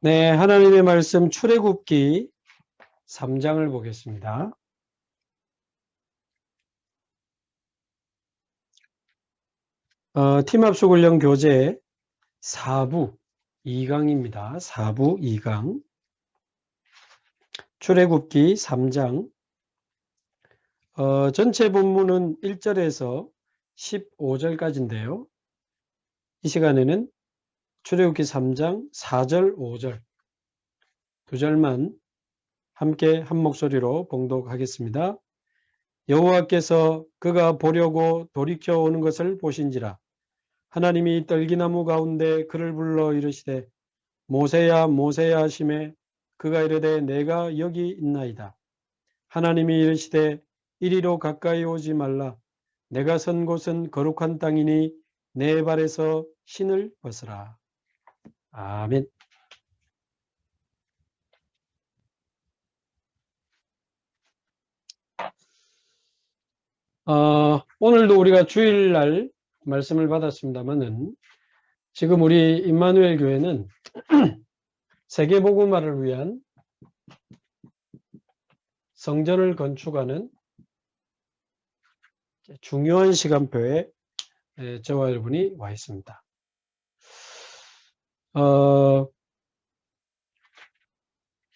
네, 하나님의 말씀 출애굽기 3장을 보겠습니다. 팀합숙 훈련 교재 4부 2강입니다. 4부 2강 출애굽기 3장 전체 본문은 1절에서 15절까지인데요. 이 시간에는 출애굽기 3장 4절, 5절 두 절만 함께 한 목소리로 봉독하겠습니다. 여호와께서 그가 보려고 돌이켜 오는 것을 보신지라 하나님이 떨기나무 가운데 그를 불러 이르시되 모세야 모세야 하시매 그가 이르되 내가 여기 있나이다. 하나님이 이르시되 이리로 가까이 오지 말라. 내가 선 곳은 거룩한 땅이니 내 발에서 신을 벗으라. 아멘. 오늘도 우리가 주일날 말씀을 받았습니다만은 지금 우리 임마누엘 교회는 세계복음화를 위한 성전을 건축하는 중요한 시간표에 저와 여러분이 와 있습니다.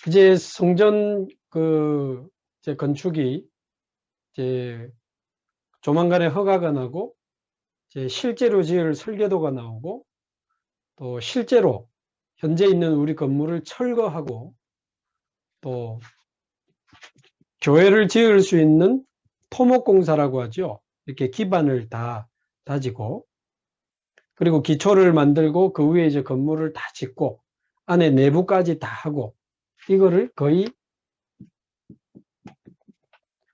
이제 성전 이제 건축이 이제 조만간에 허가가 나고 이제 실제로 지을 설계도가 나오고 또 실제로 현재 있는 우리 건물을 철거하고 또 교회를 지을 수 있는 토목공사라고 하죠. 이렇게 기반을 다 다지고 그리고 기초를 만들고 그 위에 이제 건물을 다 짓고 안에 내부까지 다 하고 이거를 거의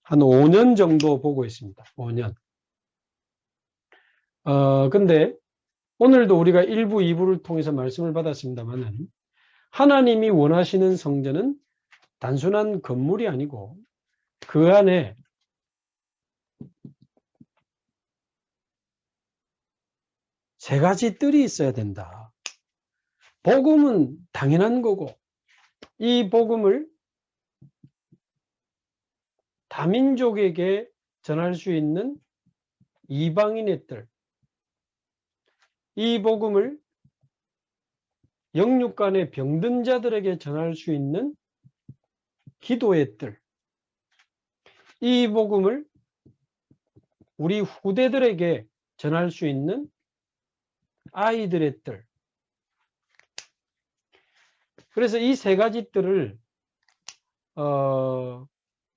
한 5년 정도 보고 있습니다. 5년. 근데 오늘도 우리가 1부, 2부를 통해서 말씀을 받았습니다만은 하나님이 원하시는 성전은 단순한 건물이 아니고 그 안에 세 가지 뜰이 있어야 된다. 복음은 당연한 거고 이 복음을 다민족에게 전할 수 있는 이방인의 뜰, 이 복음을 영육 간의 병든 자들에게 전할 수 있는 기도의 뜰, 이 복음을 우리 후대들에게 전할 수 있는 아이들의 뜰. 그래서 이 세 가지 뜰을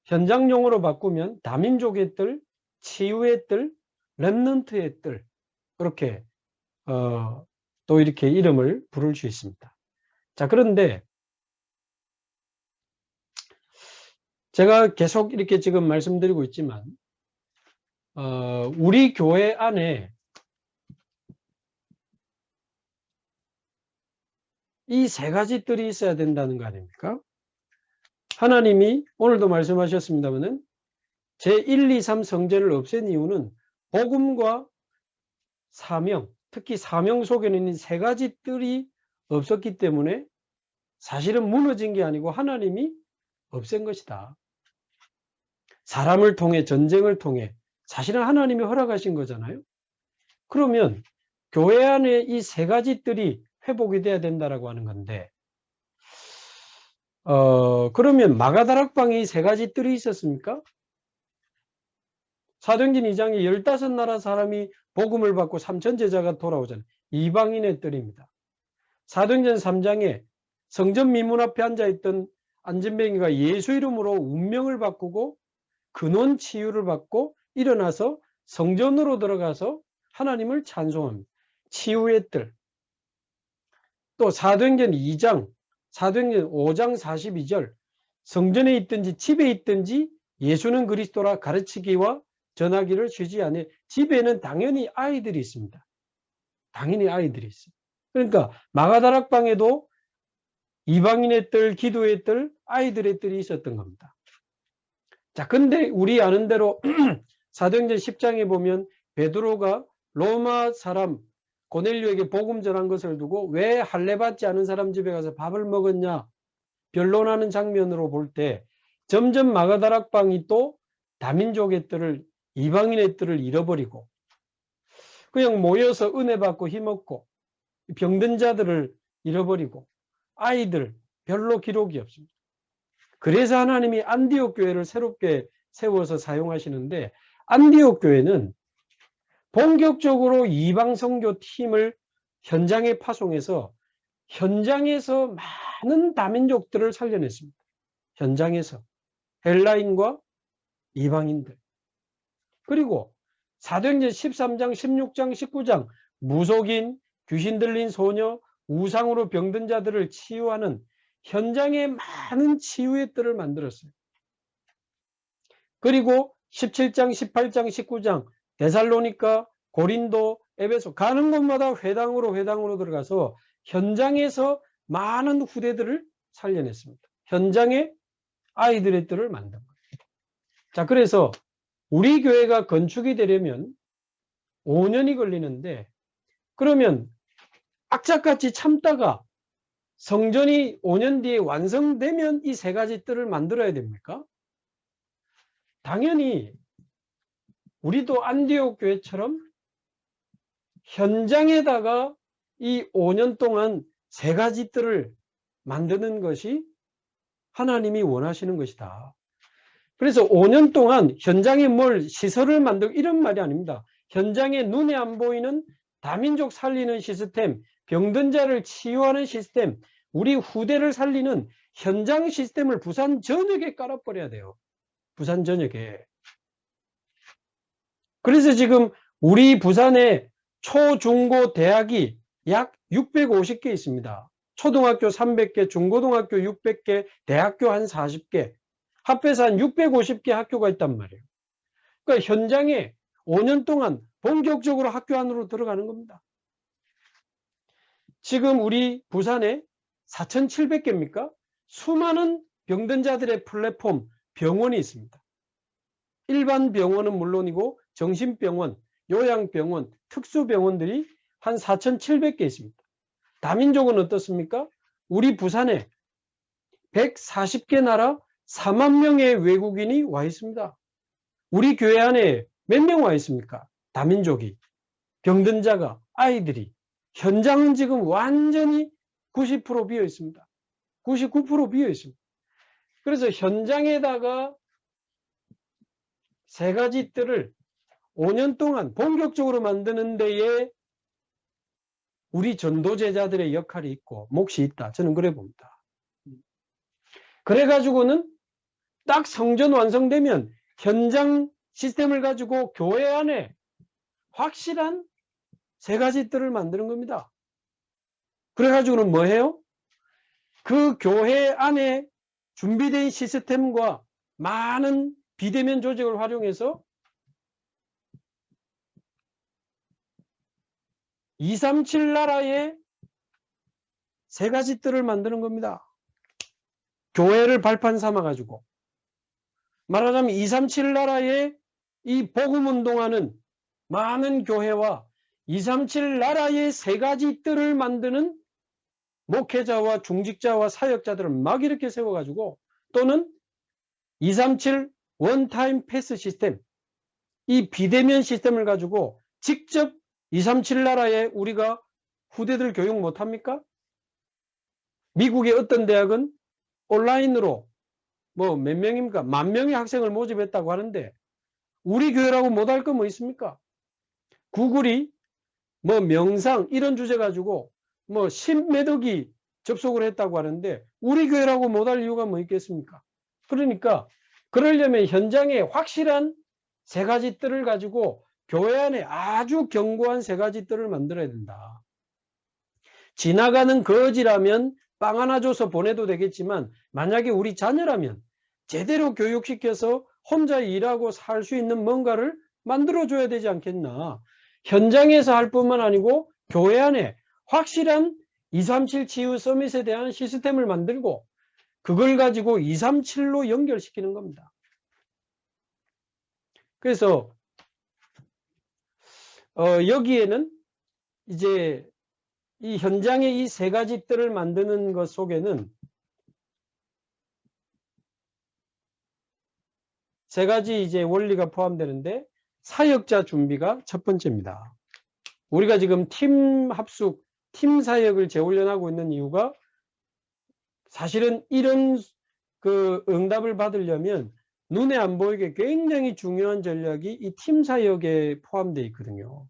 현장용어로 바꾸면 다민족의 뜰, 치유의 뜰, 렘넌트의 뜰, 그렇게 또 이렇게 이름을 부를 수 있습니다. 자, 그런데 제가 계속 이렇게 지금 말씀드리고 있지만 우리 교회 안에 이 세 가지 뜰이 있어야 된다는 거 아닙니까? 하나님이 오늘도 말씀하셨습니다만은 제1, 2, 3 성전을 없앤 이유는 복음과 사명, 특히 사명 속에는 이 세 가지 뜰이 없었기 때문에 사실은 무너진 게 아니고 하나님이 없앤 것이다. 사람을 통해, 전쟁을 통해 사실은 하나님이 허락하신 거잖아요. 그러면 교회 안에 이 세 가지 뜰이 회복이 돼야 된다라고 하는 건데 그러면 마가다락방에 세 가지 뜰이 있었습니까? 사도행전 2장에 15나라 사람이 복음을 받고 3천 제자가 돌아오잖아요. 이방인의 뜰입니다. 사도행전 3장에 성전 미문 앞에 앉아있던 안진뱅이가 예수 이름으로 운명을 바꾸고 근원 치유를 받고 일어나서 성전으로 들어가서 하나님을 찬송합니다. 치유의 뜰. 또 사도행전 2장, 사도행전 5장 42절 성전에 있든지 집에 있든지 예수는 그리스도라 가르치기와 전하기를 쉬지 않아. 집에는 당연히 아이들이 있습니다. 당연히 아이들이 있습니다. 그러니까 마가다락방에도 이방인의 뜰, 기도의 뜰, 아이들의 뜰이 있었던 겁니다. 자, 근데 우리 아는 대로 사도행전 10장에 보면 베드로가 로마 사람 고넬료에게 복음 전한 것을 두고 왜 할례 받지 않은 사람 집에 가서 밥을 먹었냐 변론하는 장면으로 볼 때 점점 마가다락방이 또 다민족의 뜰을 이방인의 뜰을 잃어버리고 그냥 모여서 은혜 받고 힘없고 병든 자들을 잃어버리고 아이들 별로 기록이 없습니다. 그래서 하나님이 안디옥 교회를 새롭게 세워서 사용하시는데 안디옥 교회는 본격적으로 이방 선교 팀을 현장에 파송해서 현장에서 많은 다민족들을 살려냈습니다. 현장에서 헬라인과 이방인들 그리고 사도행전 13장 16장 19장 무속인 귀신 들린 소녀 우상으로 병든 자들을 치유하는 현장에 많은 치유의 뜰을 만들었어요. 그리고 17장 18장 19장 데살로니가 고린도 에베소 가는 곳마다 회당으로 들어가서 현장에서 많은 후대들을 살려냈습니다. 현장에 아이들의 뜰을 만든 거예요. 자, 그래서 우리 교회가 건축이 되려면 5년이 걸리는데 그러면 악착같이 참다가 성전이 5년 뒤에 완성되면 이 세 가지 뜰을 만들어야 됩니까? 당연히 우리도 안디옥 교회처럼 현장에다가 이 5년 동안 세 가지 뜰을 만드는 것이 하나님이 원하시는 것이다. 그래서 5년 동안 현장에 뭘 시설을 만들고 이런 말이 아닙니다. 현장에 눈에 안 보이는 다민족 살리는 시스템, 병든 자를 치유하는 시스템, 우리 후대를 살리는 현장 시스템을 부산 전역에 깔아버려야 돼요. 부산 전역에. 그래서 지금 우리 부산에 초, 중, 고, 대학이 약 650개 있습니다. 초등학교 300개, 중고등학교 600개, 대학교 한 40개, 합해서 한 650개 학교가 있단 말이에요. 그러니까 현장에 5년 동안 본격적으로 학교 안으로 들어가는 겁니다. 지금 우리 부산에 4,700개입니까? 수많은 병든 자들의 플랫폼, 병원이 있습니다. 일반 병원은 물론이고 정신병원, 요양병원, 특수병원들이 한 4,700개 있습니다. 다민족은 어떻습니까? 우리 부산에 140개 나라 4만 명의 외국인이 와 있습니다. 우리 교회 안에 몇 명 와 있습니까? 다민족이, 병든 자가, 아이들이. 현장은 지금 완전히 90% 비어 있습니다. 99% 비어 있습니다. 그래서 현장에다가 세 가지 뜰을 5년 동안 본격적으로 만드는 데에 우리 전도제자들의 역할이 있고 몫이 있다. 저는 그래 봅니다. 그래가지고는 딱 성전 완성되면 현장 시스템을 가지고 교회 안에 확실한 세 가지 뜰을 만드는 겁니다. 그래가지고는 뭐 해요? 그 교회 안에 준비된 시스템과 많은 비대면 조직을 활용해서 237 나라의 세 가지 뜰을 만드는 겁니다. 교회를 발판 삼아가지고. 말하자면 237 나라의 이 복음운동하는 많은 교회와 237 나라의 세 가지 뜰을 만드는 목회자와 중직자와 사역자들을 막 이렇게 세워가지고 또는 237 원타임 패스 시스템 이 비대면 시스템을 가지고 직접 237 나라에 우리가 후대들 교육 못합니까? 미국의 어떤 대학은 온라인으로 뭐 몇 명입니까? 10,000명의 학생을 모집했다고 하는데 우리 교회라고 못할 거 뭐 있습니까? 구글이 뭐 명상 이런 주제 가지고 뭐 10몇 억이 접속을 했다고 하는데 우리 교회라고 못할 이유가 뭐 있겠습니까? 그러니까 그러려면 현장에 확실한 세 가지 뜰을 가지고 교회 안에 아주 견고한 세 가지 뜰을 만들어야 된다. 지나가는 거지라면 빵 하나 줘서 보내도 되겠지만 만약에 우리 자녀라면 제대로 교육시켜서 혼자 일하고 살 수 있는 뭔가를 만들어줘야 되지 않겠나. 현장에서 할 뿐만 아니고 교회 안에 확실한 237 치유 서밋에 대한 시스템을 만들고 그걸 가지고 237로 연결시키는 겁니다. 그래서 여기에는 이제 이 현장의 이 세 가지 뜰을 만드는 것 속에는 세 가지 이제 원리가 포함되는데, 사역자 준비가 첫 번째입니다. 우리가 지금 팀 합숙, 팀 사역을 재훈련하고 있는 이유가 사실은 이런 그 응답을 받으려면 눈에 안 보이게 굉장히 중요한 전략이 이 팀 사역에 포함되어 있거든요.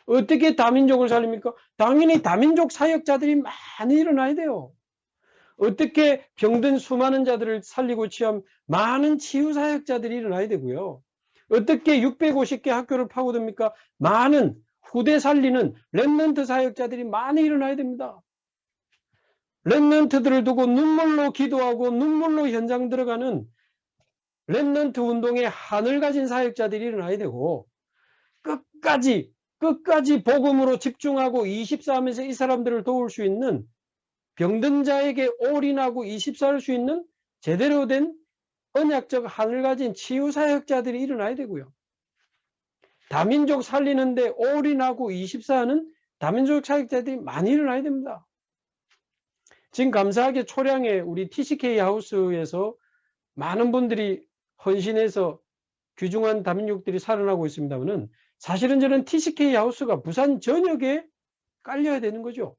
어떻게 다민족을 살립니까? 당연히 다민족 사역자들이 많이 일어나야 돼요. 어떻게 병든 수많은 자들을 살리고 치유한 많은 치유 사역자들이 일어나야 되고요. 어떻게 650개 학교를 파고듭니까? 많은 후대 살리는 렘넌트 사역자들이 많이 일어나야 됩니다. 렘넌트들을 두고 눈물로 기도하고 눈물로 현장 들어가는 렘넌트 운동의 한을 가진 사역자들이 일어나야 되고, 끝까지 복음으로 집중하고 24하면서 이 사람들을 도울 수 있는, 병든 자에게 올인하고 24할 수 있는 제대로 된 언약적 한을 가진 치유 사역자들이 일어나야 되고요. 다민족 살리는데 올인하고 24하는 다민족 사역자들이 많이 일어나야 됩니다. 지금 감사하게 초량에 우리 TCK 하우스에서 많은 분들이 헌신해서 귀중한 다민족들이 살아나고 있습니다만은, 사실은 저는 TCK 하우스가 부산 전역에 깔려야 되는 거죠.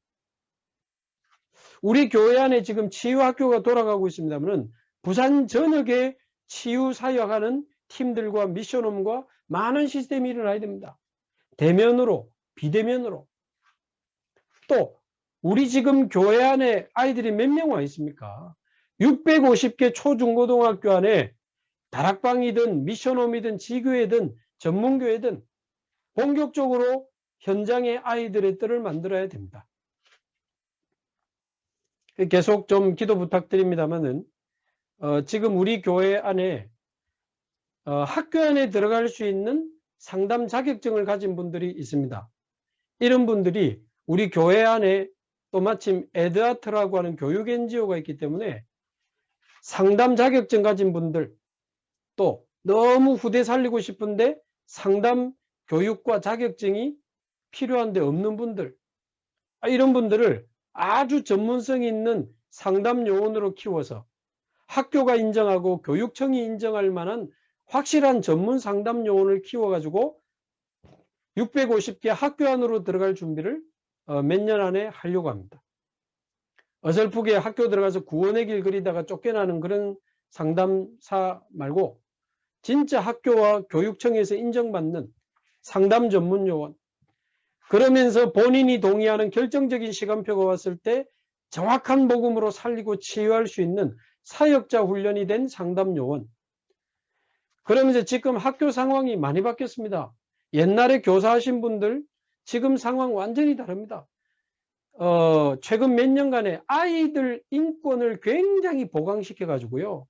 우리 교회 안에 지금 치유학교가 돌아가고 있습니다만은, 부산 전역에 치유 사역하는 팀들과 미션홈과 많은 시스템이 일어나야 됩니다. 대면으로, 비대면으로. 또 우리 지금 교회 안에 아이들이 몇 명 와 있습니까? 650개 초중고등학교 안에 다락방이든 미션홈이든 지교회든 전문교회든 본격적으로 현장의 아이들의 뜰을 만들어야 됩니다. 계속 좀 기도 부탁드립니다만은, 지금 우리 교회 안에 학교 안에 들어갈 수 있는 상담 자격증을 가진 분들이 있습니다. 이런 분들이 우리 교회 안에 또 마침 에드아트라고 하는 교육 NGO가 있기 때문에 상담 자격증 가진 분들, 또 너무 후대 살리고 싶은데 상담 교육과 자격증이 필요한데 없는 분들, 이런 분들을 아주 전문성이 있는 상담 요원으로 키워서 학교가 인정하고 교육청이 인정할 만한 확실한 전문 상담 요원을 키워가지고 650개 학교 안으로 들어갈 준비를 몇 년 안에 하려고 합니다. 어설프게 학교 들어가서 구원의 길 그리다가 쫓겨나는 그런 상담사 말고, 진짜 학교와 교육청에서 인정받는 상담 전문 요원, 그러면서 본인이 동의하는 결정적인 시간표가 왔을 때 정확한 복음으로 살리고 치유할 수 있는 사역자 훈련이 된 상담 요원. 그러면서 지금 학교 상황이 많이 바뀌었습니다. 옛날에 교사하신 분들 지금 상황 완전히 다릅니다. 최근 몇 년간에 아이들 인권을 굉장히 보강시켜 가지고요,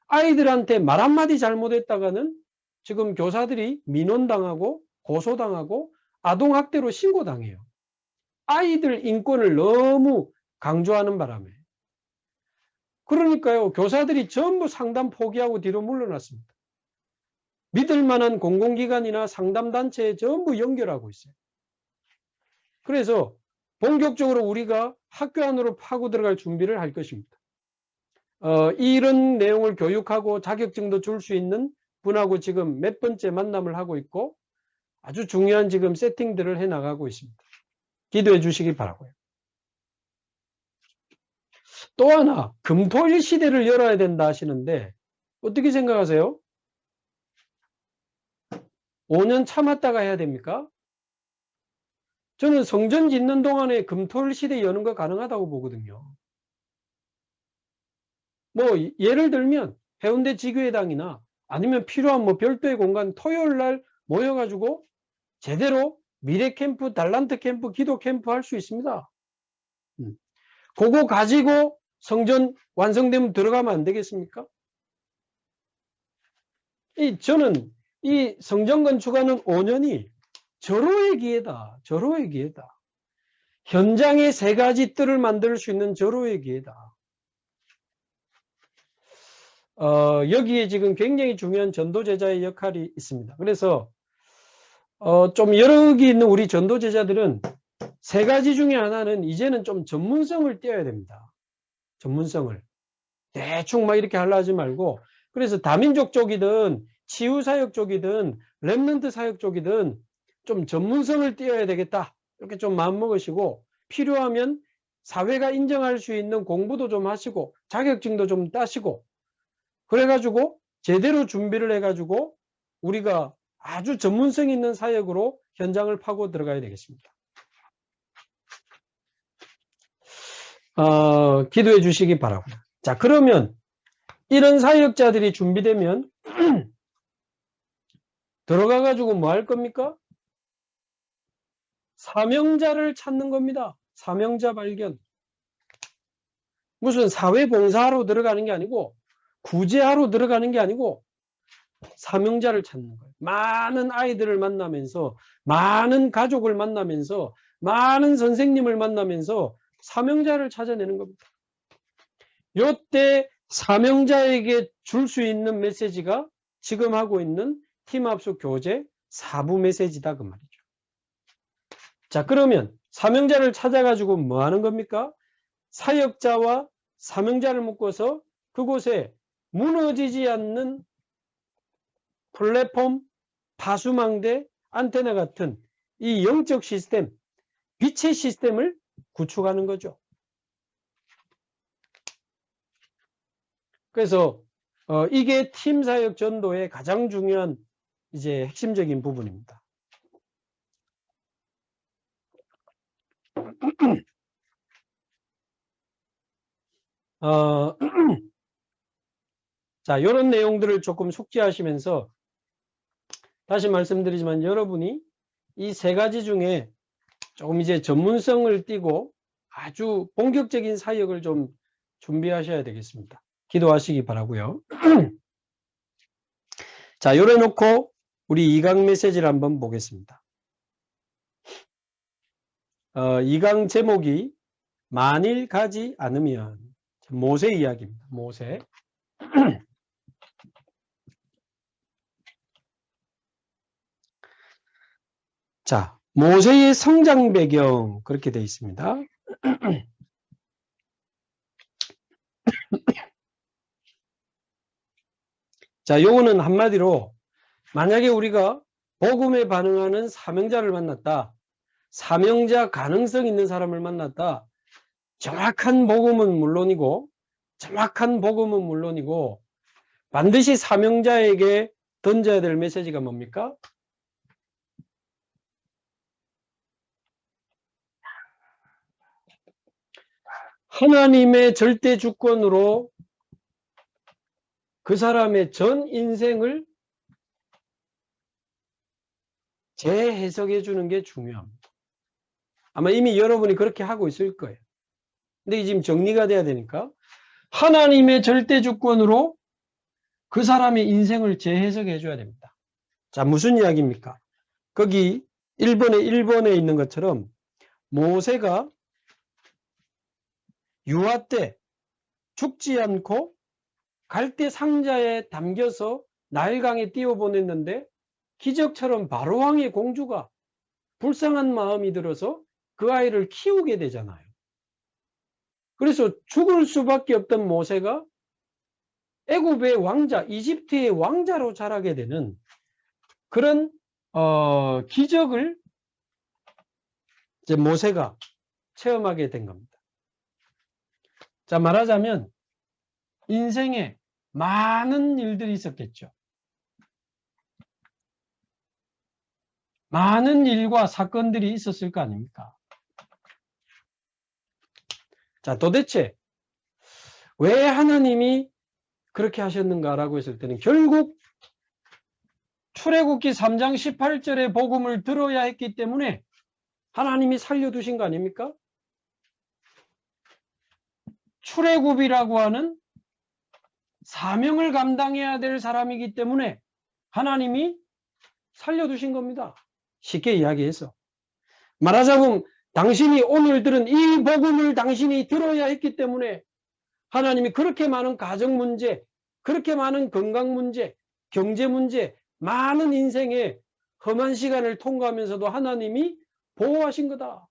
아이들한테 말 한마디 잘못했다가는 지금 교사들이 민원당하고 고소당하고 아동학대로 신고당해요. 아이들 인권을 너무 강조하는 바람에. 그러니까요, 교사들이 전부 상담 포기하고 뒤로 물러났습니다. 믿을 만한 공공기관이나 상담단체에 전부 연결하고 있어요. 그래서 본격적으로 우리가 학교 안으로 파고 들어갈 준비를 할 것입니다. 이런 내용을 교육하고 자격증도 줄 수 있는 분하고 지금 몇 번째 만남을 하고 있고, 아주 중요한 지금 세팅들을 해 나가고 있습니다. 기도해 주시기 바라고요. 또 하나, 금토일 시대를 열어야 된다 하시는데 어떻게 생각하세요? 5년 참았다가 해야 됩니까? 저는 성전 짓는 동안에 금토일 시대 여는 거 가능하다고 보거든요. 뭐 예를 들면 해운대 지교회당이나 아니면 필요한 뭐 별도의 공간 토요일 날 모여가지고 제대로 미래 캠프, 달란트 캠프, 기도 캠프 할 수 있습니다. 그거 가지고 성전 완성되면 들어가면 안 되겠습니까? 저는 이 성전 건축하는 5년이 절호의 기회다. 절호의 기회다. 현장에 세 가지 뜰을 만들 수 있는 절호의 기회다. 여기에 지금 굉장히 중요한 전도제자의 역할이 있습니다. 그래서 좀 여러 개 있는 우리 전도 제자들은 세 가지 중에 하나는 이제는 좀 전문성을 띄어야 됩니다. 전문성을. 대충 막 이렇게 하려 하지 말고, 그래서 다민족 쪽이든 치유사역 쪽이든 렘넌트 사역 쪽이든 좀 전문성을 띄어야 되겠다. 이렇게 좀 마음먹으시고, 필요하면 사회가 인정할 수 있는 공부도 좀 하시고 자격증도 좀 따시고, 그래가지고 제대로 준비를 해가지고 우리가 아주 전문성 있는 사역으로 현장을 파고 들어가야 되겠습니다. 기도해 주시기 바라고요. 자, 그러면 이런 사역자들이 준비되면 들어가가지고 뭐 할 겁니까? 사명자를 찾는 겁니다. 사명자 발견. 무슨 사회봉사하러 들어가는 게 아니고, 구제하러 들어가는 게 아니고, 사명자를 찾는 거예요. 많은 아이들을 만나면서, 많은 가족을 만나면서, 많은 선생님을 만나면서 사명자를 찾아내는 겁니다. 요때 사명자에게 줄 수 있는 메시지가 지금 하고 있는 팀합숙 교재 4부 메시지다 그 말이죠. 자, 그러면 사명자를 찾아가지고 뭐 하는 겁니까? 사역자와 사명자를 묶어서 그곳에 무너지지 않는 플랫폼, 파수망대, 안테나 같은 이 영적 시스템, 빛의 시스템을 구축하는 거죠. 그래서 이게 팀 사역 전도의 가장 중요한 이제 핵심적인 부분입니다. 자, 이런 내용들을 조금 숙지하시면서 다시 말씀드리지만 여러분이 이 세 가지 중에 조금 이제 전문성을 띠고 아주 본격적인 사역을 좀 준비하셔야 되겠습니다. 기도하시기 바라고요. 자, 요래 놓고 우리 2강 메시지를 한번 보겠습니다. 2강 제목이 만일 가지 않으면, 모세 이야기입니다. 모세. 자, 모세의 성장 배경 그렇게 되어 있습니다. 자, 요거는 한마디로 만약에 우리가 복음에 반응하는 사명자를 만났다. 사명자 가능성 있는 사람을 만났다. 정확한 복음은 물론이고 반드시 사명자에게 던져야 될 메시지가 뭡니까? 하나님의 절대 주권으로 그 사람의 전 인생을 재해석해 주는 게 중요합니다. 아마 이미 여러분이 그렇게 하고 있을 거예요. 근데 지금 정리가 돼야 되니까 하나님의 절대 주권으로 그 사람의 인생을 재해석해 줘야 됩니다. 자, 무슨 이야기입니까? 거기 1번에 있는 것처럼 모세가 유아 때 죽지 않고 갈대 상자에 담겨서 나일강에 띄워보냈는데 기적처럼 바로왕의 공주가 불쌍한 마음이 들어서 그 아이를 키우게 되잖아요. 그래서 죽을 수밖에 없던 모세가 애굽의 왕자, 이집트의 왕자로 자라게 되는 그런 기적을 이제 모세가 체험하게 된 겁니다. 자, 말하자면 인생에 많은 일들이 있었겠죠. 많은 일과 사건들이 있었을 거 아닙니까? 자, 도대체 왜 하나님이 그렇게 하셨는가라고 했을 때는 결국 출애굽기 3장 18절의 복음을 들어야 했기 때문에 하나님이 살려두신 거 아닙니까? 출애굽이라고 하는 사명을 감당해야 될 사람이기 때문에 하나님이 살려두신 겁니다. 쉽게 이야기해서. 말하자면 당신이 오늘 들은 이 복음을 당신이 들어야 했기 때문에 하나님이 그렇게 많은 가정 문제, 그렇게 많은 건강 문제, 경제 문제, 많은 인생에 험한 시간을 통과하면서도 하나님이 보호하신 거다.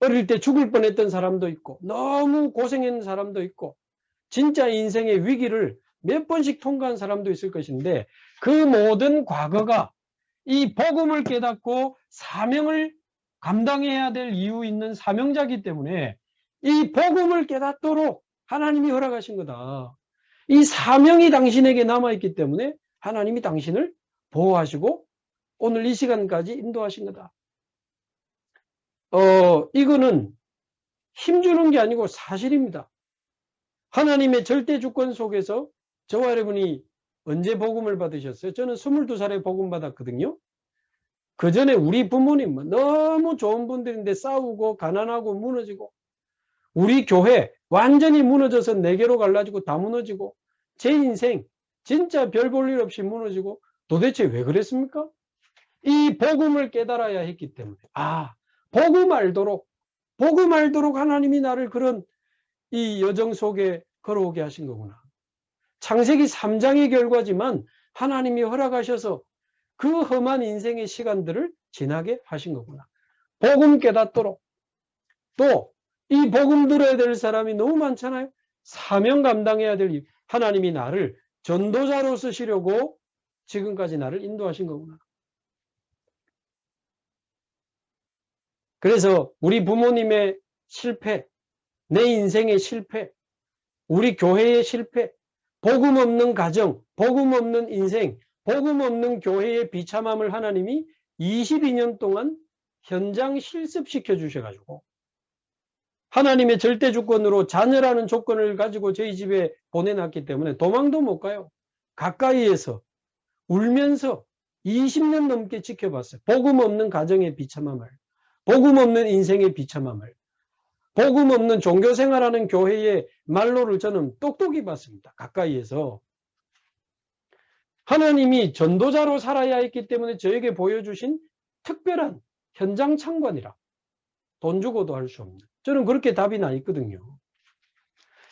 어릴 때 죽을 뻔했던 사람도 있고 너무 고생한 사람도 있고 진짜 인생의 위기를 몇 번씩 통과한 사람도 있을 것인데 그 모든 과거가 이 복음을 깨닫고 사명을 감당해야 될 이유 있는 사명자이기 때문에 이 복음을 깨닫도록 하나님이 허락하신 거다. 이 사명이 당신에게 남아있기 때문에 하나님이 당신을 보호하시고 오늘 이 시간까지 인도하신 거다. 이거는 힘주는 게 아니고 사실입니다. 하나님의 절대 주권 속에서 저와 여러분이 언제 복음을 받으셨어요? 저는 22살에 복음 받았거든요. 그 전에 우리 부모님 너무 좋은 분들인데 싸우고 가난하고 무너지고 우리 교회 완전히 무너져서 4개로 갈라지고 다 무너지고 제 인생 진짜 별 볼 일 없이 무너지고 도대체 왜 그랬습니까? 이 복음을 깨달아야 했기 때문에 복음 알도록 하나님이 나를 그런 이 여정 속에 걸어오게 하신 거구나. 창세기 3장의 결과지만 하나님이 허락하셔서 그 험한 인생의 시간들을 지나게 하신 거구나. 복음 깨닫도록. 또 이 복음 들어야 될 사람이 너무 많잖아요. 사명 감당해야 될 하나님이 나를 전도자로 쓰시려고 지금까지 나를 인도하신 거구나. 그래서 우리 부모님의 실패, 내 인생의 실패, 우리 교회의 실패, 복음 없는 가정, 복음 없는 인생, 복음 없는 교회의 비참함을 하나님이 22년 동안 현장 실습시켜 주셔가지고 하나님의 절대 주권으로 자녀라는 조건을 가지고 저희 집에 보내놨기 때문에 도망도 못 가요. 가까이에서 울면서 20년 넘게 지켜봤어요. 복음 없는 가정의 비참함을, 복음 없는 인생의 비참함을, 복음 없는 종교생활하는 교회의 말로를 저는 똑똑히 봤습니다. 가까이에서. 하나님이 전도자로 살아야 했기 때문에 저에게 보여주신 특별한 현장 참관이라. 돈 주고도 할 수 없는. 저는 그렇게 답이 나 있거든요.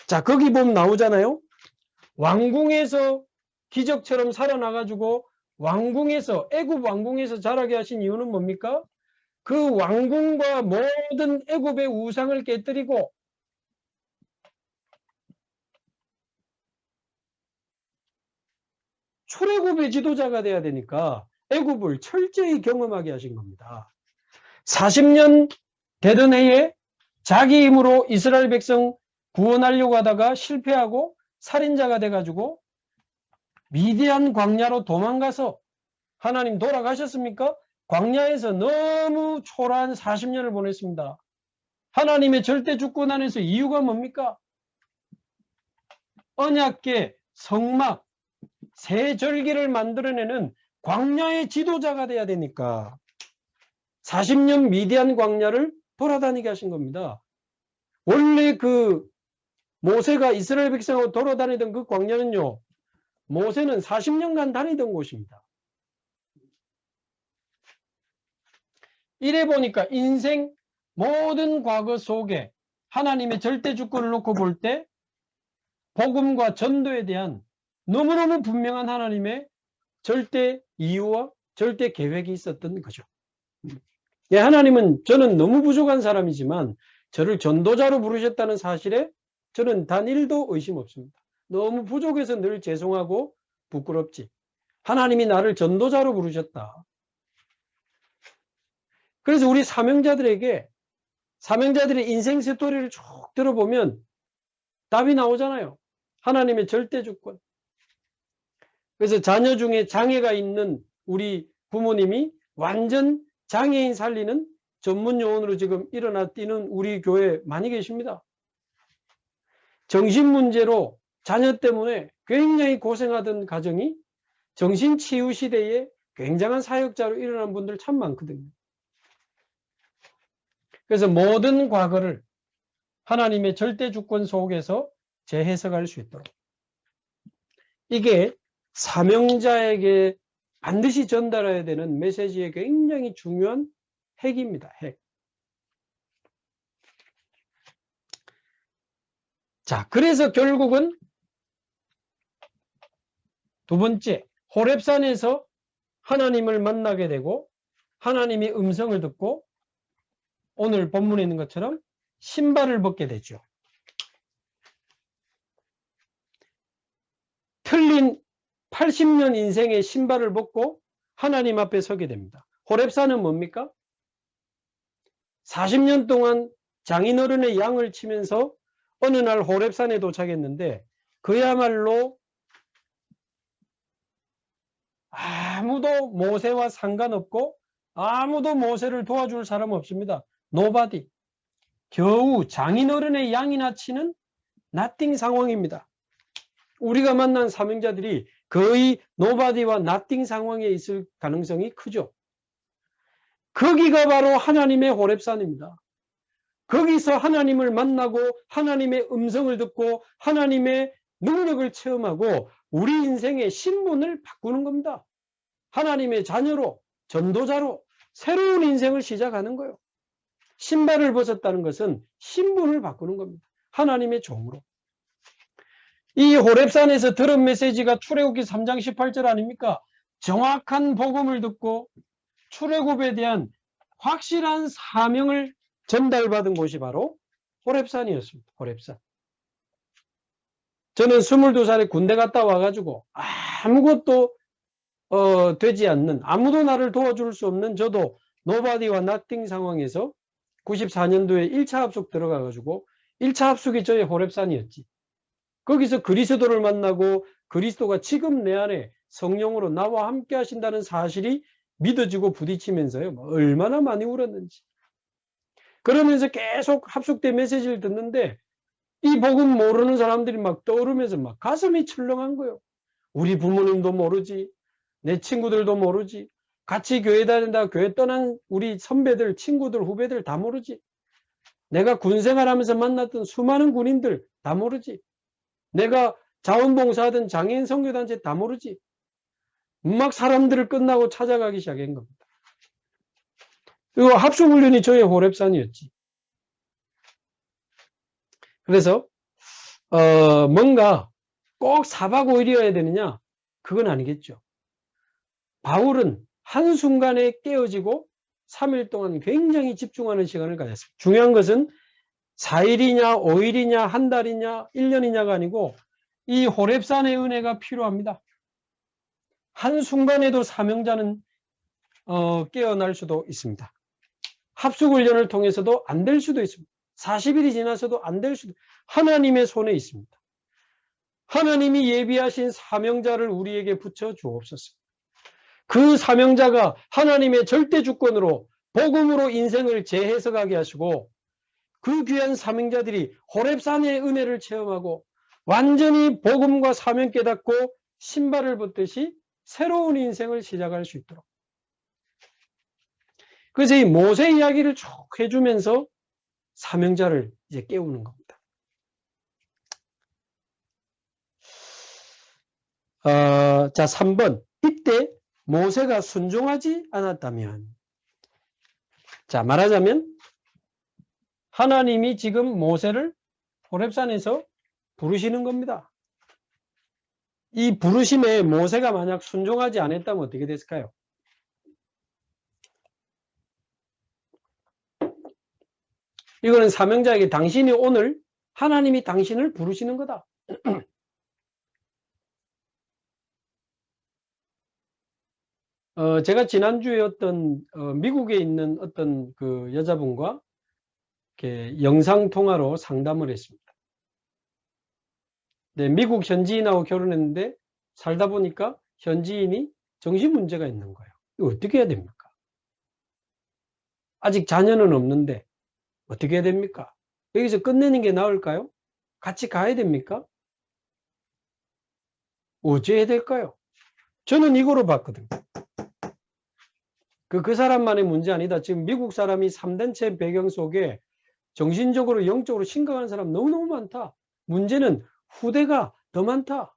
자, 거기 보면 나오잖아요. 왕궁에서 기적처럼 살아나가지고 왕궁에서, 애굽 왕궁에서 자라게 하신 이유는 뭡니까? 그 왕궁과 모든 애굽의 우상을 깨뜨리고 출애굽의 지도자가 돼야 되니까 애굽을 철저히 경험하게 하신 겁니다. 40년 되던 해에 자기 힘으로 이스라엘 백성 구원하려고 하다가 실패하고 살인자가 돼가지고 미디안 광야로 도망가서 하나님 돌아가셨습니까? 광야에서 너무 초라한 40년을 보냈습니다. 하나님의 절대 주권 안에서 이유가 뭡니까? 언약궤, 성막, 새 절기를 만들어내는 광야의 지도자가 돼야 되니까 40년 미디안 광야를 돌아다니게 하신 겁니다. 원래 그 모세가 이스라엘 백성하고 돌아다니던 그 광야는요, 모세는 40년간 다니던 곳입니다. 이래 보니까 인생 모든 과거 속에 하나님의 절대 주권을 놓고 볼 때 복음과 전도에 대한 너무너무 분명한 하나님의 절대 이유와 절대 계획이 있었던 거죠. 예, 하나님은 저는 너무 부족한 사람이지만 저를 전도자로 부르셨다는 사실에 저는 단 1도 의심 없습니다. 너무 부족해서 늘 죄송하고 부끄럽지. 하나님이 나를 전도자로 부르셨다. 그래서 우리 사명자들의 인생 스토리를 쭉 들어보면 답이 나오잖아요. 하나님의 절대 주권. 그래서 자녀 중에 장애가 있는 우리 부모님이 완전 장애인 살리는 전문 요원으로 지금 일어나 뛰는 우리 교회에 많이 계십니다. 정신문제로 자녀 때문에 굉장히 고생하던 가정이 정신치유 시대에 굉장한 사역자로 일어난 분들 참 많거든요. 그래서 모든 과거를 하나님의 절대 주권 속에서 재해석할 수 있도록. 이게 사명자에게 반드시 전달해야 되는 메시지의 굉장히 중요한 핵입니다. 핵. 자, 그래서 결국은 두 번째, 호렙산에서 하나님을 만나게 되고 하나님의 음성을 듣고 오늘 본문에 있는 것처럼 신발을 벗게 되죠. 틀린 80년 인생의 신발을 벗고 하나님 앞에 서게 됩니다. 호렙산은 뭡니까? 40년 동안 장인어른의 양을 치면서 어느 날 호렙산에 도착했는데 그야말로 아무도 모세와 상관없고 아무도 모세를 도와줄 사람 없습니다. Nobody. 겨우 장인어른의 양이나 치는 nothing 상황입니다. 우리가 만난 사명자들이 거의 nobody와 nothing 상황에 있을 가능성이 크죠. 거기가 바로 하나님의 호렙산입니다. 거기서 하나님을 만나고 하나님의 음성을 듣고 하나님의 능력을 체험하고 우리 인생의 신분을 바꾸는 겁니다. 하나님의 자녀로, 전도자로 새로운 인생을 시작하는 거예요. 신발을 벗었다는 것은 신분을 바꾸는 겁니다. 하나님의 종으로. 이 호렙산에서 들은 메시지가 출애굽기 3장 18절 아닙니까? 정확한 복음을 듣고 출애굽에 대한 확실한 사명을 전달받은 곳이 바로 호렙산이었습니다. 호렙산. 저는 22살에 군대 갔다 와가지고 아무것도 되지 않는, 아무도 나를 도와줄 수 없는 저도 nobody와 nothing 상황에서 94년도에 1차 합숙 들어가가지고 1차 합숙이 저의 호렙산이었지. 거기서 그리스도를 만나고 그리스도가 지금 내 안에 성령으로 나와 함께 하신다는 사실이 믿어지고 부딪히면서요. 얼마나 많이 울었는지. 그러면서 계속 합숙 때 메시지를 듣는데 이 복음 모르는 사람들이 막 떠오르면서 막 가슴이 철렁한 거예요. 우리 부모님도 모르지. 내 친구들도 모르지. 같이 교회 다닌다 교회 떠난 우리 선배들, 친구들, 후배들 다 모르지. 내가 군 생활하면서 만났던 수많은 군인들 다 모르지. 내가 자원봉사하던 장애인 선교단체 다 모르지. 막 사람들을 끝나고 찾아가기 시작한 겁니다. 그리고 합숙훈련이 저의 호렙산이었지. 그래서 뭔가 꼭 4박 5일이어야 되느냐? 그건 아니겠죠. 바울은 한순간에 깨어지고 3일 동안 굉장히 집중하는 시간을 가졌습니다. 중요한 것은 4일이냐 5일이냐 한 달이냐 1년이냐가 아니고 이 호렙산의 은혜가 필요합니다. 한순간에도 사명자는 깨어날 수도 있습니다. 합숙훈련을 통해서도 안 될 수도 있습니다. 40일이 지나서도 안 될 수도, 하나님의 손에 있습니다. 하나님이 예비하신 사명자를 우리에게 붙여 주옵소서. 그 사명자가 하나님의 절대 주권으로 복음으로 인생을 재해석하게 하시고 그 귀한 사명자들이 호렙산의 은혜를 체험하고 완전히 복음과 사명 깨닫고 신발을 벗듯이 새로운 인생을 시작할 수 있도록. 그래서 이 모세 이야기를 쭉 해주면서 사명자를 이제 깨우는 겁니다. 자, 3번. 이때 모세가 순종하지 않았다면. 자, 말하자면 하나님이 지금 모세를 호렙산에서 부르시는 겁니다. 이 부르심에 모세가 만약 순종하지 않았다면 어떻게 됐을까요? 이거는 사명자에게 당신이 오늘 하나님이 당신을 부르시는 거다. 제가 지난주에 어떤 미국에 있는 어떤 그 여자분과 이렇게 영상통화로 상담을 했습니다. 네, 미국 현지인하고 결혼했는데 살다 보니까 현지인이 정신 문제가 있는 거예요. 이거 어떻게 해야 됩니까? 아직 자녀는 없는데 어떻게 해야 됩니까? 여기서 끝내는 게 나을까요? 같이 가야 됩니까? 어찌해야 될까요? 저는 이거로 봤거든요. 그 사람만의 문제 아니다. 지금 미국 사람이 3단체 배경 속에 정신적으로 영적으로 심각한 사람 너무너무 많다. 문제는 후대가 더 많다.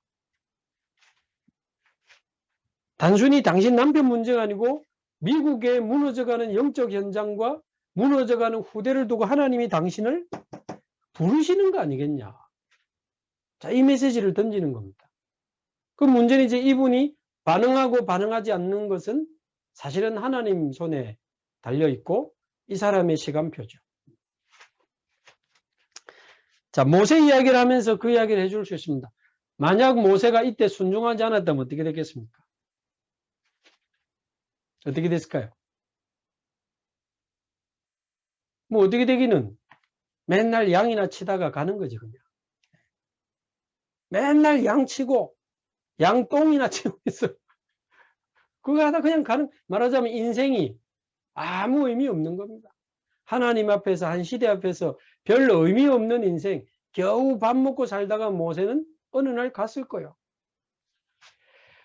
단순히 당신 남편 문제가 아니고 미국의 무너져가는 영적 현장과 무너져가는 후대를 두고 하나님이 당신을 부르시는 거 아니겠냐. 자, 이 메시지를 던지는 겁니다. 그 문제는 이제 이분이 반응하고 반응하지 않는 것은 사실은 하나님 손에 달려있고 이 사람의 시간표죠. 자, 모세 이야기를 하면서 그 이야기를 해줄 수 있습니다. 만약 모세가 이때 순종하지 않았다면 어떻게 됐겠습니까? 어떻게 됐을까요? 뭐 어떻게 되기는 맨날 양이나 치다가 가는 거지 그냥. 맨날 양 치고 양똥이나 치고 있어. 그거 하다 그냥 가는, 말하자면 인생이 아무 의미 없는 겁니다. 하나님 앞에서, 한 시대 앞에서 별로 의미 없는 인생, 겨우 밥 먹고 살다가 모세는 어느 날 갔을 거예요.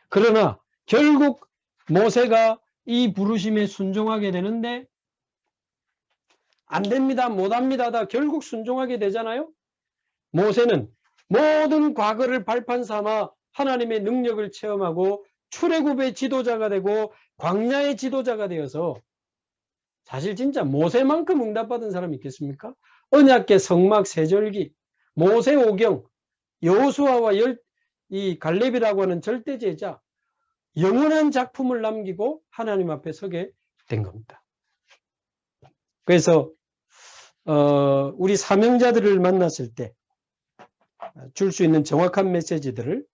그러나 결국 모세가 이 부르심에 순종하게 되는데 안 됩니다, 못 합니다, 다 결국 순종하게 되잖아요. 모세는 모든 과거를 발판 삼아 하나님의 능력을 체험하고 출애굽의 지도자가 되고 광야의 지도자가 되어서, 사실 진짜 모세만큼 응답받은 사람이 있겠습니까? 언약궤, 성막, 세절기, 모세오경, 여호수아와 이 갈렙이라고 하는 절대제자, 영원한 작품을 남기고 하나님 앞에 서게 된 겁니다. 그래서 우리 사명자들을 만났을 때 줄 수 있는 정확한 메시지들을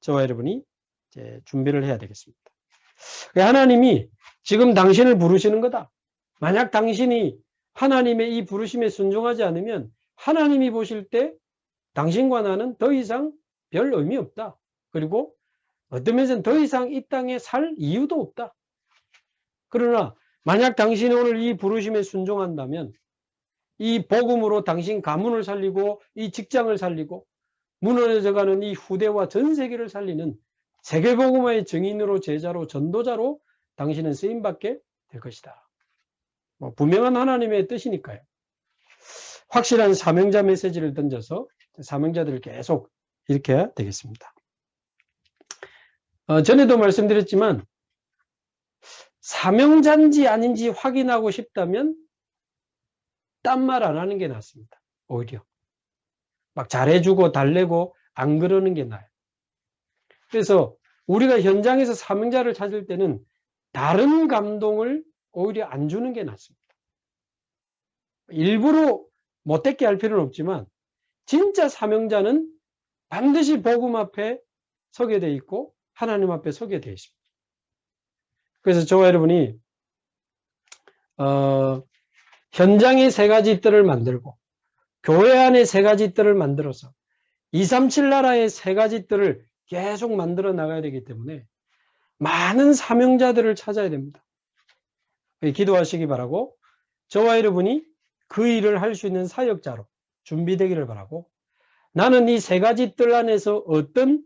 저와 여러분이 이제 준비를 해야 되겠습니다. 하나님이 지금 당신을 부르시는 거다. 만약 당신이 하나님의 이 부르심에 순종하지 않으면 하나님이 보실 때 당신과 나는 더 이상 별 의미 없다. 그리고 어떤 면에서는 더 이상 이 땅에 살 이유도 없다. 그러나 만약 당신이 오늘 이 부르심에 순종한다면 이 복음으로 당신 가문을 살리고 이 직장을 살리고 무너져가는 이 후대와 전 세계를 살리는 세계복음화의 증인으로, 제자로, 전도자로 당신은 쓰임받게 될 것이다. 뭐 분명한 하나님의 뜻이니까요. 확실한 사명자 메시지를 던져서 사명자들을 계속 일으켜야 되겠습니다. 전에도 말씀드렸지만 사명자인지 아닌지 확인하고 싶다면 딴 말 안 하는 게 낫습니다. 오히려 막 잘해주고 달래고 안 그러는 게 나아요. 그래서 우리가 현장에서 사명자를 찾을 때는 다른 감동을 오히려 안 주는 게 낫습니다. 일부러 못되게 할 필요는 없지만 진짜 사명자는 반드시 복음 앞에 서게 돼 있고 하나님 앞에 서게 돼 있습니다. 그래서 저와 여러분이 현장의 세 가지 뜰을 만들고 교회 안에 세 가지 뜰을 만들어서 237 나라의 세 가지 뜰을 계속 만들어 나가야 되기 때문에 많은 사명자들을 찾아야 됩니다. 기도하시기 바라고, 저와 여러분이 그 일을 할 수 있는 사역자로 준비되기를 바라고, 나는 이 세 가지 뜰 안에서 어떤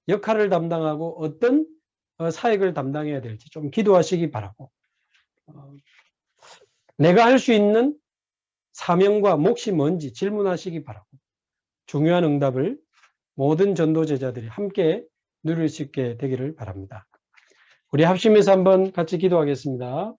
역할을 담당하고 어떤 사역을 담당해야 될지 좀 기도하시기 바라고, 내가 할 수 있는 사명과 몫이 뭔지 질문하시기 바라고, 중요한 응답을 모든 전도 제자들이 함께 누릴 수 있게 되기를 바랍니다. 우리 합심해서 한번 같이 기도하겠습니다.